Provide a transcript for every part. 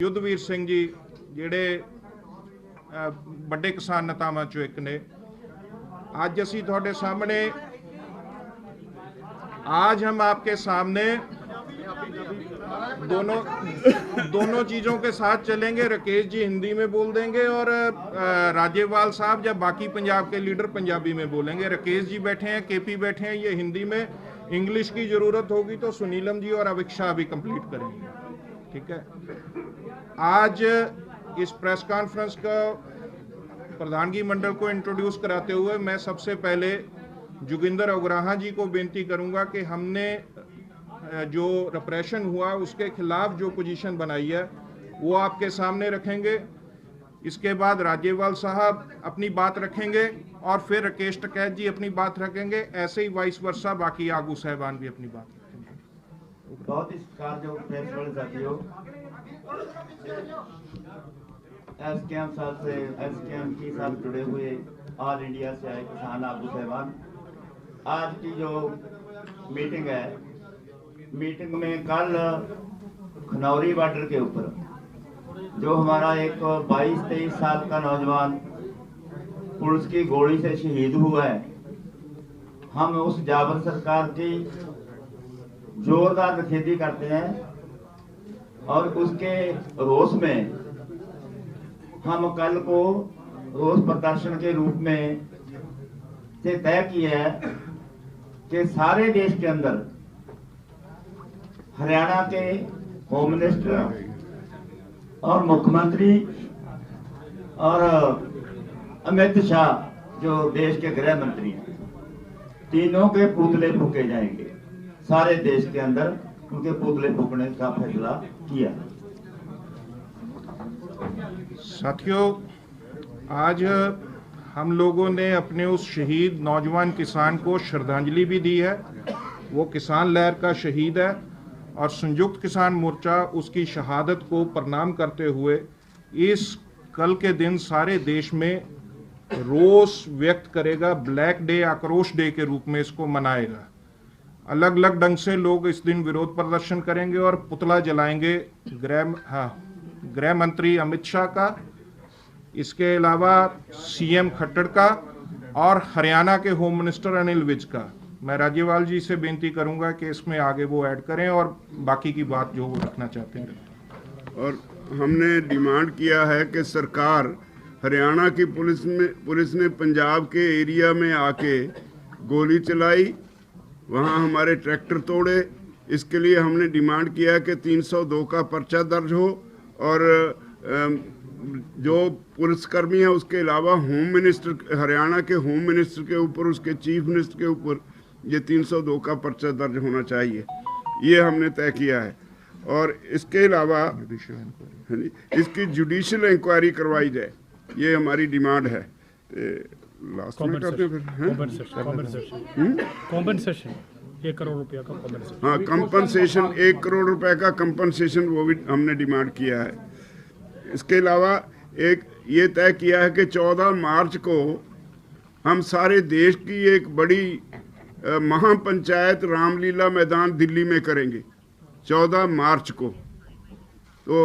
युद्धवीर सिंह जी ਜਿਹੜੇ ਵੱਡੇ ਕਿਸਾਨ ਨੇਤਾਵਾਂ ਚੋਂ ਇੱਕ ਨੇ। आज ਅਸੀਂ ਤੁਹਾਡੇ सामने आज हम आपके सामने दोनों चीज़ों के साथ चलेंगे। राकेश जी हिंदी में बोल देंगे और राज्यपाल साहब या बाकी पंजाब के लीडर पंजाबी में बोलेंगे। राकेश जी बैठे हैं, केपी बैठे हैं, ये हिंदी में। इंग्लिश की ज़रूरत होगी तो सुनीलम जी और अविक शाह भी कंप्लीट करेंगे, ठीक है। आज इस प्रेस कॉन्फ्रेंस का प्रधानगी मंडल को इंट्रोड्यूस कराते हुए मैं सबसे पहले जोगिंदर उग्राहा जी को बेनती करूंगा कि हमने जो रिप्रेशन हुआ उसके खिलाफ जो पोजीशन बनाई है वो आपके सामने रखेंगे। इसके बाद राज्यपाल साहब अपनी बात रखेंगे और फिर राकेश टिकैत जी अपनी बात रखेंगे। ऐसे ही वाइस वर्सा बाकी आगू साहबान भी अपनी बात रखेंगे। बहुत ही सत्कारयोग प्रेस वाले साथियों, एसकेएम साहब से एसकेएम की साथ जुड़े हुए ऑल इंडिया से आए किसान आगू साहबान, आज की जो मीटिंग है, मीटिंग में कल खनौरी बॉर्डर के ऊपर जो हमारा एक 22-23 साल का नौजवान पुलिस की गोली से शहीद हुआ है, हम उस जाबर सरकार की जोरदार निषेधी करते हैं और उसके रोष में हम कल को रोष प्रदर्शन के रूप में से तय किया है कि सारे देश के अंदर हरियाणा के होम मिनिस्टर और मुख्यमंत्री और अमित शाह जो देश के गृह मंत्री हैं, तीनों के पुतले फूके जाएंगे। सारे देश के अंदर उनके पुतले फूकने का फैसला किया। साथियों, आज हम लोगों ने अपने उस शहीद नौजवान किसान को श्रद्धांजलि भी दी है। वो किसान लहर का शहीद है और संयुक्त किसान मोर्चा उसकी शहादत को प्रणाम करते हुए इस कल के दिन सारे देश में रोष व्यक्त करेगा। ब्लैक डे, आक्रोश डे के रूप में इसको मनाएगा। अलग अलग ढंग से लोग इस दिन विरोध प्रदर्शन करेंगे और पुतला जलाएंगे गृह मंत्री अमित शाह का, इसके अलावा सीएम खट्टर का और हरियाणा के होम मिनिस्टर अनिल विज का। मैं राज्यपाल जी से बेनती करूंगा कि इसमें आगे वो ऐड करें और बाकी की बात जो वो रखना चाहते हैं। और हमने डिमांड किया है कि सरकार, हरियाणा की पुलिस ने पंजाब के एरिया में आके गोली चलाई, वहाँ हमारे ट्रैक्टर तोड़े। इसके लिए हमने डिमांड किया कि 302 का पर्चा दर्ज हो और जो पुलिसकर्मी है उसके अलावा होम मिनिस्टर, हरियाणा के होम मिनिस्टर के ऊपर, उसके चीफ मिनिस्टर के ऊपर ये 302 का पर्चा दर्ज होना चाहिए। ये हमने तय किया है। और इसके अलावा इसकी जुडिशियल इंक्वायरी करवाई जाए, ये हमारी डिमांड है। लास्ट में करते फिर कॉम्पनसेशन 1 करोड़ रुपया का कॉम्पनसेशन। हाँ, कंपनसेशन 1 करोड़ रुपए का कंपनसेशन, वो भी हमने डिमांड किया है। इसके अलावा एक ये तय किया है कि 14 मार्च को हम सारे देश की एक बड़ी महापंचायत रामलीला मैदान दिल्ली में करेंगे 14 मार्च को। तो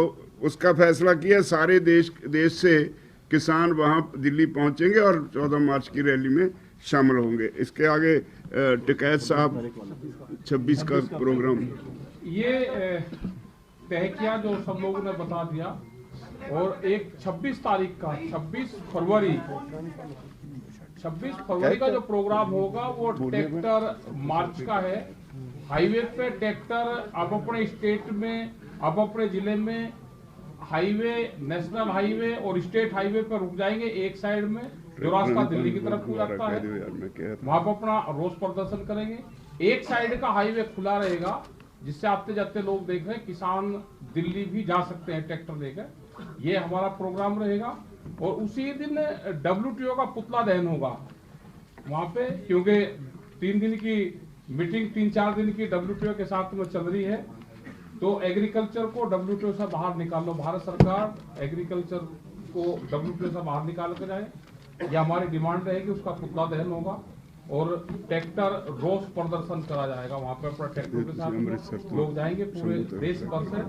उसका फैसला किया, सारे देश से किसान वहाँ दिल्ली पहुँचेंगे और 14 मार्च की रैली में शामिल होंगे। इसके आगे टिकैत साहब 26 का प्रोग्राम ये तय किया जो सब लोगों ने बता दिया। और एक 26 तारीख का 26 फरवरी का जो प्रोग्राम होगा वो ट्रैक्टर मार्च का है। हाईवे पे ट्रैक्टर अब अपने स्टेट में, अब अपने जिले में हाईवे, नेशनल हाईवे और स्टेट हाईवे पर रुक जाएंगे एक साइड में, जो रास्ता दिल्ली की तरफ को जाता है, वहां पर अपना रोष प्रदर्शन करेंगे। एक साइड का हाईवे खुला रहेगा जिससे आते जाते लोग देख रहे हैं, किसान दिल्ली भी जा सकते हैं ट्रैक्टर लेकर। ये हमारा प्रोग्राम रहेगा। और उसी दिन WTO का पुतला दहन होगा वहां पे, क्योंकि 3 दिन की मीटिंग, 3-4 दिन की WTO के साथ में चल रही है। तो एग्रीकल्चर को WTO से बाहर निकालो, भारत सरकार एग्रीकल्चर को WTO से बाहर निकाल कर जाए, यह हमारी डिमांड रहेगी। उसका पुतला दहन होगा। और ट्रैक्टर रोष प्रदर्शन करा जाएगा। वहाँ पे अपना ट्रैक्टर के साथ लोग जाएंगे, पूरे देश भर से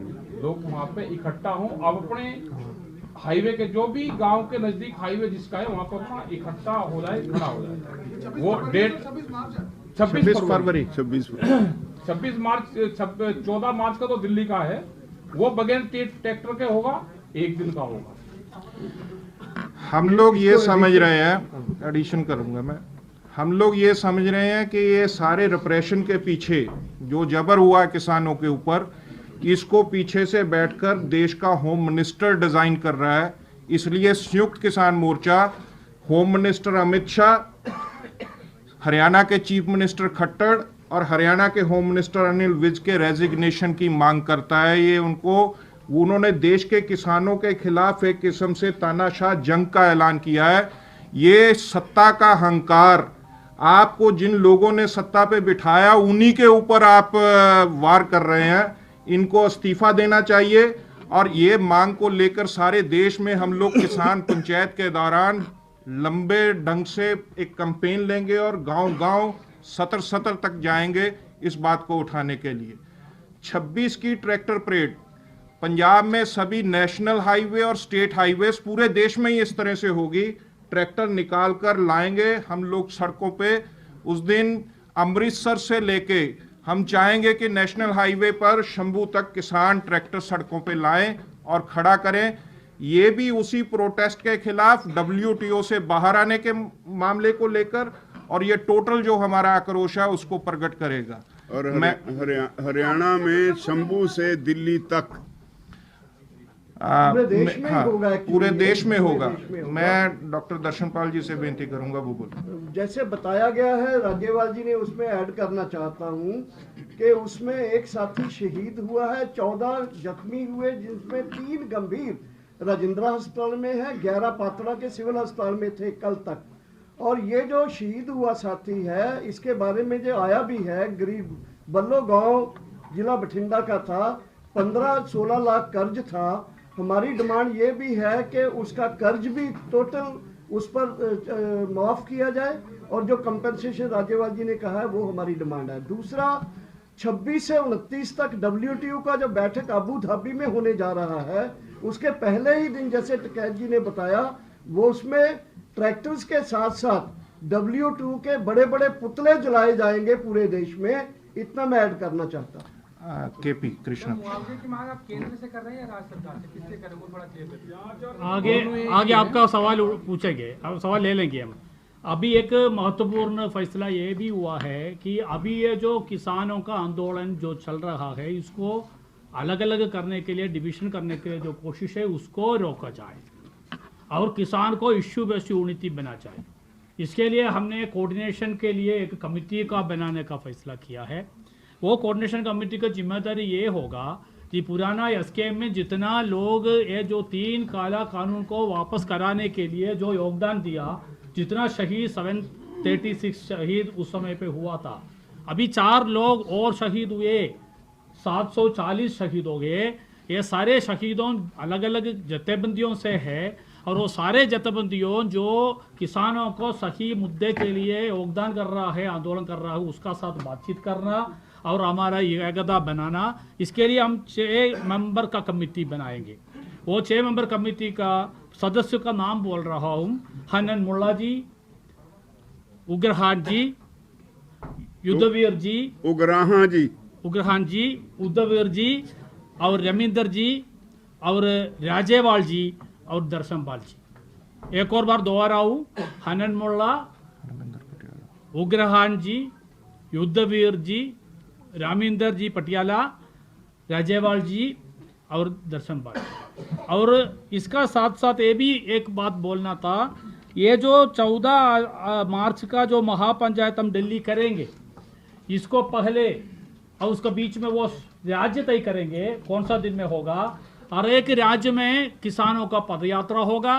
लोग वहाँ पे इकट्ठा हों। अब अपने हाईवे के जो भी गांव के नजदीक हाईवे जिसका है वहाँ पर अपना इकट्ठा हो जाए, खड़ा हो जाए। वो डेट 26 फरवरी 26 मार्च 14 मार्च का तो दिल्ली का है, वो बगैर ट्रैक्टर के होगा, एक दिन का होगा। हम लोग ये समझ रहे हैं, एडिशन करूंगा मैं, हम लोग ये समझ रहे हैं कि ये सारे रिप्रेशन के पीछे जो जबर हुआ है किसानों के ऊपर, इसको पीछे से बैठकर देश का होम मिनिस्टर डिजाइन कर रहा है। इसलिए संयुक्त किसान मोर्चा होम मिनिस्टर अमित शाह, हरियाणा के चीफ मिनिस्टर खट्टर और हरियाणा के होम मिनिस्टर अनिल विज के रेजिग्नेशन की मांग करता है। ये उन्होंने देश के किसानों के खिलाफ एक किस्म से तानाशाह जंग का ऐलान किया है। ये सत्ता का अहंकार, आपको जिन लोगों ने सत्ता पे बिठाया उन्हीं के ऊपर आप वार कर रहे हैं। इनको इस्तीफा देना चाहिए। और ये मांग को लेकर सारे देश में हम लोग किसान पंचायत के दौरान लंबे ढंग से एक कैंपेन लेंगे और गांव-गांव सतर तक जाएंगे इस बात को उठाने के लिए। 26 की ट्रैक्टर परेड पंजाब में सभी नेशनल हाईवे और स्टेट हाईवे पूरे देश में ही इस तरह से होगी। ट्रैक्टर निकाल कर लाएंगे हम लोग सड़कों पे। उस दिन अमृतसर से लेके हम चाहेंगे कि नेशनल हाईवे पर शंभू तक किसान ट्रैक्टर सड़कों पे लाएं और खड़ा करें। ये भी उसी प्रोटेस्ट के खिलाफ WTO से बाहर आने के मामले को लेकर, और ये टोटल जो हमारा आक्रोश है उसको प्रकट करेगा। और हरियाणा में शंभू से दिल्ली तक पूरे देश में होगा। पूरे देश में होगा। मैं डॉक्टर दर्शनपाल जी से बेनती करूंगा वो बोले। जैसे बताया गया है, राज्यपाल जी ने उसमें ऐड करना चाहता हूं कि उसमें एक साथी शहीद हुआ है, 14 जख्मी हुए, जिसमें 3 गंभीर राजेंद्रा अस्पताल में है, 11 पातड़ा के सिविल अस्पताल में थे कल तक। और ये जो शहीद हुआ साथी है, इसके बारे में जो आया भी है, गरीब बल्लो गांव जिला बठिंडा का था, 15-16 लाख कर्ज था। हमारी डिमांड ये भी है कि उसका कर्ज भी टोटल उस पर माफ किया जाए, और जो कंपनसेशन राज्यपाल जी ने कहा है वो हमारी डिमांड है। दूसरा, 26 से 29 तक WTO का जो बैठक अबू धाबी में होने जा रहा है, उसके पहले ही दिन जैसे टिकैत जी ने बताया, वो उसमें ट्रैक्टर्स के साथ साथ WTO के बड़े बड़े पुतले जलाए जाएंगे पूरे देश में। इतना मैं ऐड करना चाहता हूँ। KP कृष्ण, मुआवजे की मांग आप केंद्र से कर रहे हैं या राज्य सरकार से, किससे करें वो थोड़ा क्लियर करिए। आगे आपका सवाल पूछेंगे, अब सवाल ले लेंगे हम। अभी एक महत्वपूर्ण फैसला ये भी हुआ है कि अभी ये जो किसानों का आंदोलन जो चल रहा है, इसको अलग अलग करने के लिए, डिविजन करने के लिए जो कोशिश है उसको रोका जाए और किसान को इश्यू बेस्ड यूनिटी बना जाए। इसके लिए हमने कोऑर्डिनेशन के लिए एक कमेटी का बनाने का फैसला किया है। वो कोऑर्डिनेशन कमेटी का जिम्मेदारी ये होगा कि पुराना SKM में जितना लोग ये जो 3 काला कानून को वापस कराने के लिए जो योगदान दिया, जितना शहीद 736 शहीद उस समय पे हुआ था, अभी 4 लोग और शहीद हुए, 740 शहीद हो गए। ये सारे शहीदों अलग अलग जथेबंदियों से है, और वो सारे जथेबंदियों जो किसानों को सही मुद्दे के लिए योगदान कर रहा है, आंदोलन कर रहा है, उसका साथ बातचीत करना और हमारा एकता बनाना। इसके लिए हम 6 मेंबर का कमेटी बनाएंगे। वो 6 मेंबर कमेटी का सदस्य का नाम बोल रहा हूँ: हनन मुल्ला जी, उग्रहान जी, युद्धवीर जी, उग्रहान जी, उद्धवीर जी और रमिंदर जी और राजेवाल जी और दर्शनपाल जी। एक और बार दोहराऊं: हनन मुल्ला, उग्रहान जी, युद्धवीर जी, रामिंदर जी पटियाला, राजेवाल जी और दर्शनपाल। और इसका साथ साथ ये भी एक बात बोलना था, ये जो 14 मार्च का जो महापंचायत हम दिल्ली करेंगे, इसको पहले और उसके बीच में वो राज्य तय करेंगे कौन सा दिन में होगा। और एक राज्य में किसानों का पदयात्रा होगा,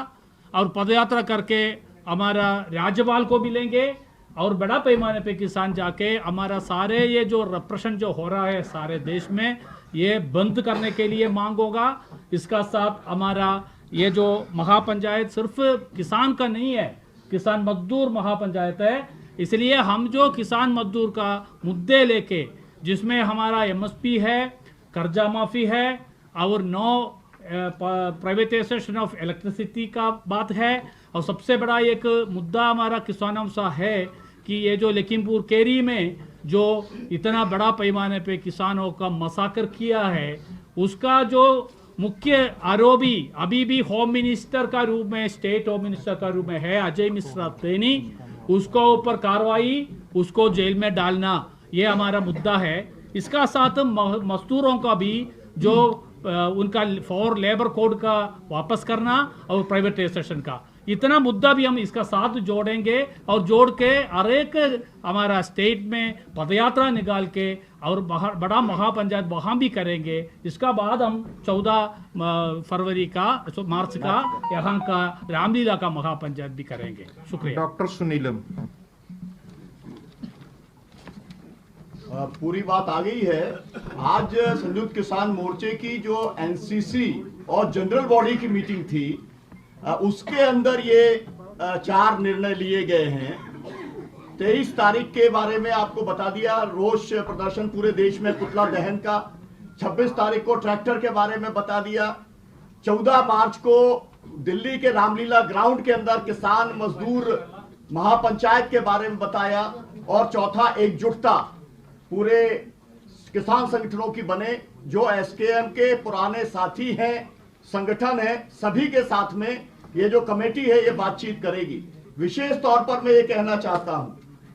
और पदयात्रा करके हमारा राज्यपाल को भी लेंगे, और बड़ा पैमाने पे किसान जाके हमारा सारे ये जो रिप्रेशन जो हो रहा है सारे देश में, ये बंद करने के लिए मांग होगा। इसका साथ हमारा ये जो महापंचायत सिर्फ किसान का नहीं है, किसान मजदूर महापंचायत है, इसलिए हम जो किसान मजदूर का मुद्दे लेके, जिसमें हमारा एमएसपी है, कर्जा माफ़ी है और नो प्राइवेटाइजेशन ऑफ इलेक्ट्रिसिटी का बात है, और सबसे बड़ा एक मुद्दा हमारा किसानों सा है कि ये जो लखीमपुर केरी में जो इतना बड़ा पैमाने पे किसानों का मसाकर किया है, उसका जो मुख्य आरोपी अभी भी होम मिनिस्टर का रूप में, स्टेट होम मिनिस्टर का रूप में है, अजय मिश्रा तेनी, उसको ऊपर कार्रवाई, उसको जेल में डालना, ये हमारा मुद्दा है। इसका साथ मजदूरों का भी जो उनका फॉर लेबर कोड का वापस करना और प्राइवेटाइजेशन का, इतना मुद्दा भी हम इसका साथ जोड़ेंगे और जोड़ के हर एक हमारा स्टेट में पदयात्रा निकाल के और बड़ा महापंचायत वहाँ भी करेंगे। इसका बाद हम 14 फरवरी का, मार्च का यहाँ का रामलीला का महापंचायत भी करेंगे। शुक्रिया। डॉक्टर सुनीलम। पूरी बात आ गई है। आज संयुक्त किसान मोर्चे की जो एनसीसी और जनरल बॉडी की मीटिंग थी, उसके अंदर ये 4 निर्णय लिए गए हैं। 23 तारीख के बारे में आपको बता दिया, रोष प्रदर्शन पूरे देश में, पुतला दहन का। 26 तारीख को ट्रैक्टर के बारे में बता दिया। 14 मार्च को दिल्ली के रामलीला ग्राउंड के अंदर किसान मजदूर महापंचायत के बारे में बताया। और चौथा, एकजुटता पूरे किसान संगठनों की बने, जो एसकेएम के पुराने साथी हैं, संगठन है, सभी के साथ में ये जो कमेटी है ये बातचीत करेगी। विशेष तौर पर मैं ये कहना चाहता हूं,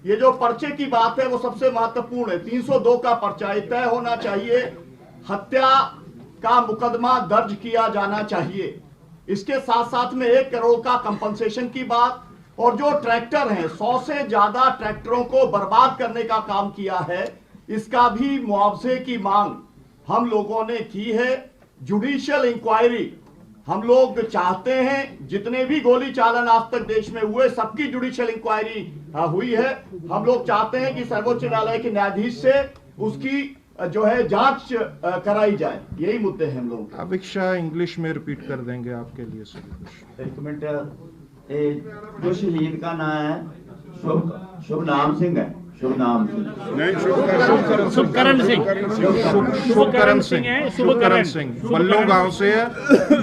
ये जो पर्चे की बात है वो सबसे महत्वपूर्ण है। 302 का पर्चा तय होना चाहिए, हत्या का मुकदमा दर्ज किया जाना चाहिए। इसके साथ साथ में 1 करोड़ का कंपनसेशन की बात, और जो ट्रैक्टर हैं, 100 से ज्यादा ट्रैक्टरों को बर्बाद करने का काम किया है, इसका भी मुआवजे की मांग हम लोगों ने की है। जुडिशियल इंक्वायरी हम लोग चाहते हैं, जितने भी गोली चालन आज तक देश में हुए सबकी जुडिशियल इंक्वायरी हुई है। हम लोग चाहते हैं कि सर्वोच्च न्यायालय के न्यायाधीश से उसकी जो है जांच कराई जाए। यही मुद्दे हैं हम लोग। अभिक्षा इंग्लिश में रिपीट कर देंगे आपके लिए सभी कुछ। एक मिनट, जो शहीद का नाम है शुभ नाम सिंह है, शुभ नाम सिंह नहीं, शुभकरण सिंह, शुभकरण सिंह है, शुभकरण सिंह बल्लो गांव से है,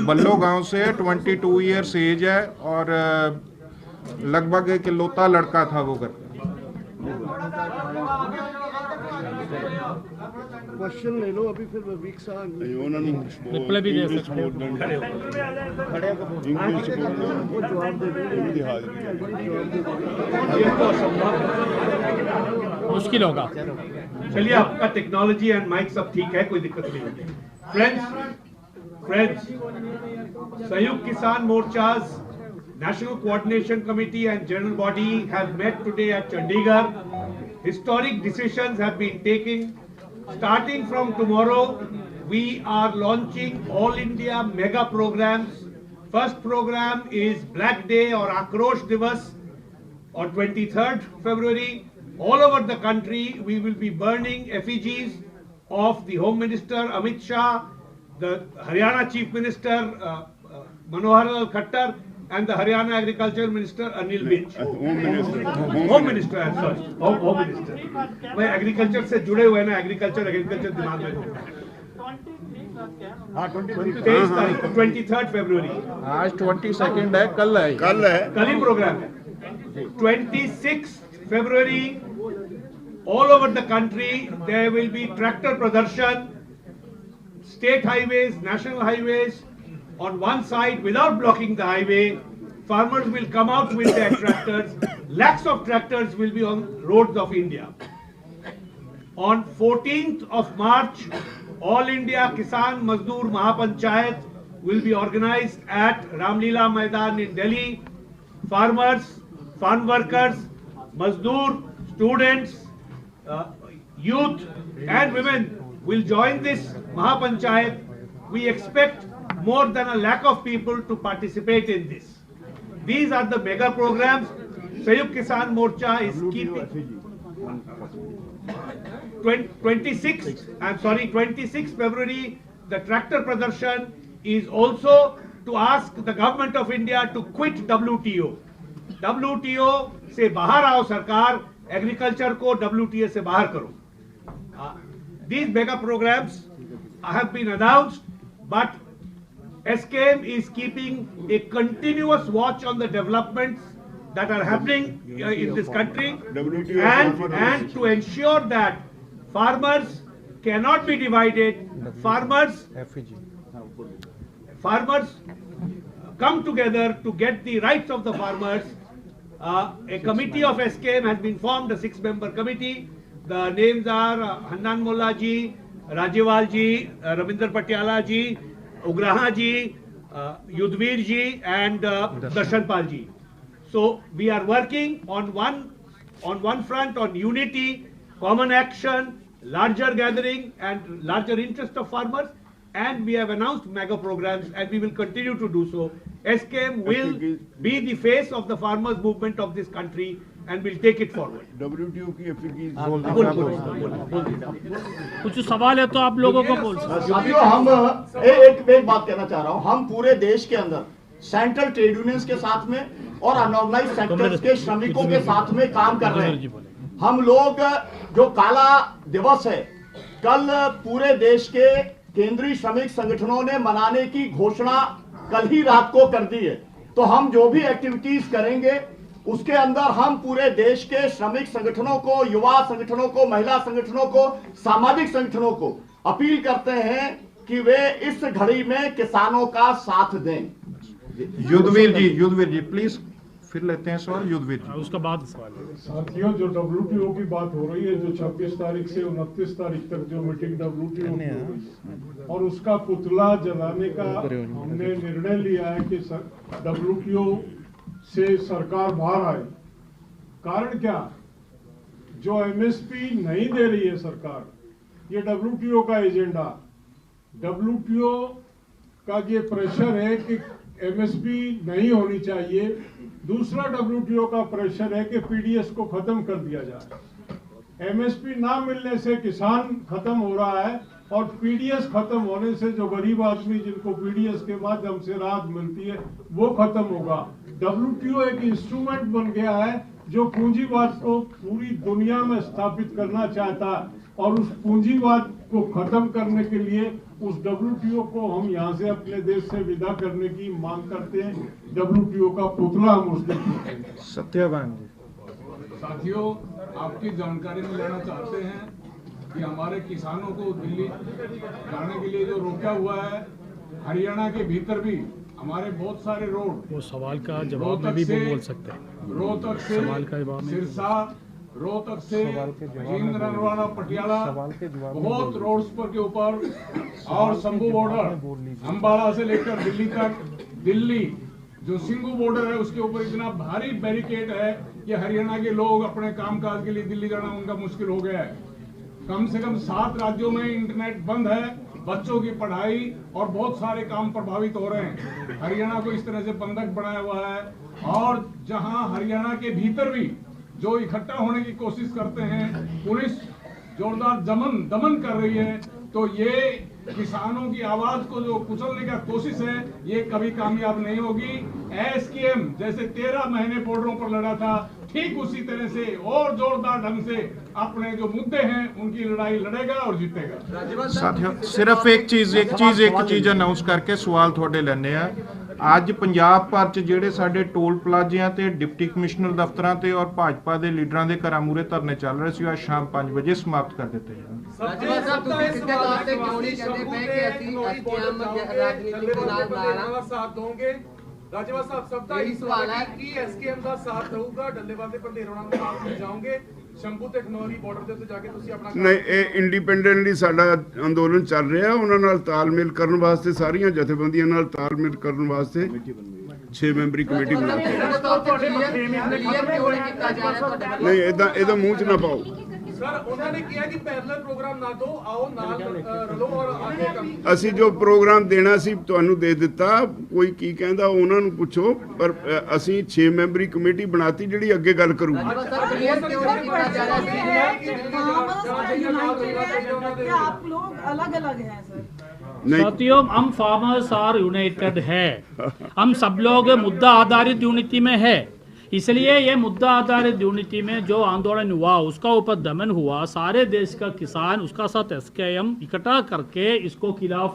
बल्लो गांव से है, 22 ईयर्स एज है और लगभग एक इकलौता लड़का था वो घर। क्वेश्चन ले लो अभी, फिर वीक साहब रिप्लाई भी दे सकते हैं। वो जवाब दे देंगे। मुश्किल होगा। चलिए, आपका टेक्नोलॉजी एंड माइक सब ठीक है, कोई दिक्कत नहीं होगी। फ्रेंड्स, संयुक्त किसान मोर्चा's National Coordination Committee and General Body have met today at Chandigarh. Historic decisions have been taken. Starting from tomorrow, we are launching all India mega programs. First program is Black Day or Akrosh Divas on 23rd February. All over the country, we will be burning effigies of the Home Minister Amit Shah, the Haryana Chief Minister Manohar Lal Khattar, and the Haryana Agriculture Minister Anil Vij. Home Minister, I'm sorry. Home Minister. मैं agriculture से जुड़े हुए ना, agriculture दिमाग में घूमता है। 23 तारीख, 23rd February. आज 22nd है, कल है, कल ही प्रोग्राम है। 26th February, all over the country there will be tractor pradarshan, state highways, national highways. On one side, without blocking the highway, farmers will come out with their tractors. Lakhs of tractors will be on roads of India. On 14th of March, All India Kisan Mazdoor Mahapanchayat will be organized at Ramlila Maidan in Delhi. Farmers, farm workers, Mazdoor, students, youth and women will join this Mahapanchayat. We expect more than 1 lakh of people to participate in this. These are the mega programs. Sayukt Kisan Morcha is keeping 26 February, the tractor pradarshan is also to ask the government of India to quit WTO. WTO से बाहर आओ सरकार, agriculture को WTA से बाहर करो. These mega programs have been announced, but SKM is keeping a continuous watch on the developments that are happening in this country, and to ensure that farmers cannot be divided. Farmers come together to get the rights of the farmers. A committee of SKM has been formed, a 6-member committee. The names are Hannan Mullah ji, Rajewal ji, Ravinder Patiala ji, Ugraha ji, Yudhvir ji, and Darshan Pal ji. So we are working on one front on unity, common action, larger gathering, and larger interest of farmers. And we have announced mega programs, and we will continue to do so. SKM will be the face of the farmers' movement of this country, and will take it forward. WTO की कुछ सवाल है तो आप लोगों को बोल सकते हैं। साथियों, हम एक बात कहना चाह रहा हूं। हम पूरे देश के अंदर सेंट्रल ट्रेड यूनियंस के साथ में और अनऑर्गेनाइज सेक्टर्स के श्रमिकों के साथ में काम कर रहे हैं। हम लोग जो काला दिवस है, कल पूरे देश के केंद्रीय श्रमिक संगठनों ने मनाने की घोषणा कल ही रात को कर दी है। तो हम जो भी एक्टिविटीज करेंगे उसके अंदर हम पूरे देश के श्रमिक संगठनों को, युवा संगठनों को, महिला संगठनों को, सामाजिक संगठनों को अपील करते हैं कि वे इस घड़ी में किसानों का साथ दें। युद्धवीर जी प्लीज, फिर लेते हैं सवाल युद्धवीर जी। उसका बाद सवाल है। साथियों, जो WTO की बात हो रही है, जो 26 तारीख से 29 तारीख तक जो मीटिंग WTO की हो रही है और उसका पुतला जलाने का हमने निर्णय लिया है कि WTO से सरकार बाहर आए। कारण क्या? जो MSP नहीं दे रही है सरकार, ये WTO का एजेंडा, WTO का ये प्रेशर है कि MSP नहीं होनी चाहिए। दूसरा WTO का प्रेशर है कि PDS को खत्म कर दिया जाए। MSP ना मिलने से किसान खत्म हो रहा है और PDS खत्म होने से जो गरीब आदमी जिनको PDS के माध्यम से राहत मिलती है वो खत्म होगा। WTO एक इंस्ट्रूमेंट बन गया है जो पूंजीवाद को पूरी दुनिया में स्थापित करना चाहता है, और उस पूंजीवाद को खत्म करने के लिए उस WTO को हम यहाँ से अपने देश से विदा करने की मांग करते हैं। WTO का पुतला हम उस दिन सत्यवान जी। साथियों, आपकी जानकारी में लेना चाहते हैं कि हमारे किसानों को दिल्ली जाने के लिए जो रोका हुआ है, हरियाणा के भीतर भी हमारे बहुत सारे रोड, वो सवाल का जवाब में भी बोल सकते हैं। रोहतक से सिरसा, रोहतक से जिंदरनवाड़ा, पटियाला, बहुत रोड्स पर के ऊपर, और शंभू बॉर्डर अंबाला से लेकर दिल्ली तक, दिल्ली जो सिंगू बॉर्डर है उसके ऊपर इतना भारी बैरिकेड है कि हरियाणा के लोग अपने कामकाज के लिए दिल्ली जाना उनका मुश्किल हो गया है। कम से कम 7 राज्यों में इंटरनेट बंद है, बच्चों की पढ़ाई और बहुत सारे काम प्रभावित हो रहे हैं। हरियाणा को इस तरह से बंधक बनाया हुआ है, और जहां हरियाणा के भीतर भी जो इकट्ठा होने की कोशिश करते हैं, पुलिस जोरदार दमन कर रही है। तो ये किसानों की आवाज को जो कुचलने का कोशिश है, ये कभी कामयाब नहीं होगी। SKM जैसे 13 महीने बॉर्डरों पर लड़ा था, ठीक उसी तरह से और जोरदार ढंग से अपने जो मुद्दे हैं उनकी लड़ाई लड़ेगा और जीतेगा। साथियों, सिर्फ एक चीज अनाउंस करके सवाल थोड़े लेने आ। ਅੱਜ ਪੰਜਾਬ ਭਰ ਚ ਜਿਹੜੇ ਸਾਡੇ ਟੋਲ ਪਲਾਜ਼ਿਆਂ ਤੇ ਡਿਪਟੀ ਕਮਿਸ਼ਨਰ ਦਫ਼ਤਰਾਂ ਤੇ ਔਰ ਭਾਜਪਾ ਦੇ ਲੀਡਰਾਂ ਦੇ ਘਰਾਂ ਮੂਹਰੇ ਧਰਨੇ ਚੱਲ ਰਹੇ ਸੀ, ਅੱਜ ਸ਼ਾਮ 5 ਵਜੇ ਸਮਾਪਤ ਕਰ ਦਿੱਤੇ ਜਾਣ। ਰਾਜੇਵਾਲ ਸਾਹਿਬ, ਸਭ ਦਾ ਇਹੀ ਸਵਾਲ ਹੈ ਕਿ SKM ਦਾ ਸਾਥ ਰਹੂਗਾ, ਡੱਲੇਵਾਲ ਦੇ ਭੰਡੇਰੋਂ ਨਾਲ ਸਾਥ ਲੈ ਜਾਓਗੇ, ਸ਼ੰਭੂ ਤੇ ਖਨੌਰੀ ਬਾਰਡਰ ਦੇ ਉੱਤੇ ਜਾ ਕੇ ਤੁਸੀਂ ਆਪਣਾ ਨਹੀਂ, ਇਹ ਇੰਡੀਪੈਂਡੈਂਟਲੀ ਸਾਡਾ ਅੰਦੋਲਨ ਚੱਲ ਰਿਹਾ। ਉਹਨਾਂ ਨਾਲ ਤਾਲਮੇਲ ਕਰਨ ਵਾਸਤੇ, ਸਾਰੀਆਂ ਜਥੇਬੰਦੀਆਂ ਨਾਲ ਤਾਲਮੇਲ ਕਰਨ ਵਾਸਤੇ 6 ਮੈਂਬਰੀ ਕਮੇਟੀ ਬਣਾਈ। ਨਹੀਂ, ਇਹਦਾ ਮੂੰਹ 'ਚ ਨਾ ਪਾਓ। ਸਰ, ਉਹਨਾਂ ਨੇ ਕਿਹਾ ਕਿ ਪੈਰਲਲ ਪ੍ਰੋਗਰਾਮ ਨਾ ਦੋ, ਆਓ ਨਾਲ ਰਲੋ ਔਰ ਆਗੇ ਕੰਮ। ਅਸੀਂ ਜੋ ਪ੍ਰੋਗਰਾਮ ਦੇਣਾ ਸੀ ਤੁਹਾਨੂੰ ਦੇ ਦਿੱਤਾ। ਕੋਈ ਕੀ ਕਹਿੰਦਾ ਉਹਨਾਂ ਨੂੰ ਪੁੱਛੋ, ਪਰ ਅਸੀਂ 6 ਮੈਂਬਰੀ ਕਮੇਟੀ ਬਣਾਤੀ ਜਿਹੜੀ ਅੱਗੇ ਗੱਲ ਕਰੂਗੀ। आप लोग अलग अलग हैं सर। साथियों, हम फार्मर्स आर यूनाइटेड है, हम सब लोग मुद्दा आधारित यूनिटी में है। इसलिए ये मुद्दा आधारित यूनिटी में जो आंदोलन हुआ, उसका ऊपर दमन हुआ, सारे देश का किसान उसका साथ SKM इकट्ठा करके इसको खिलाफ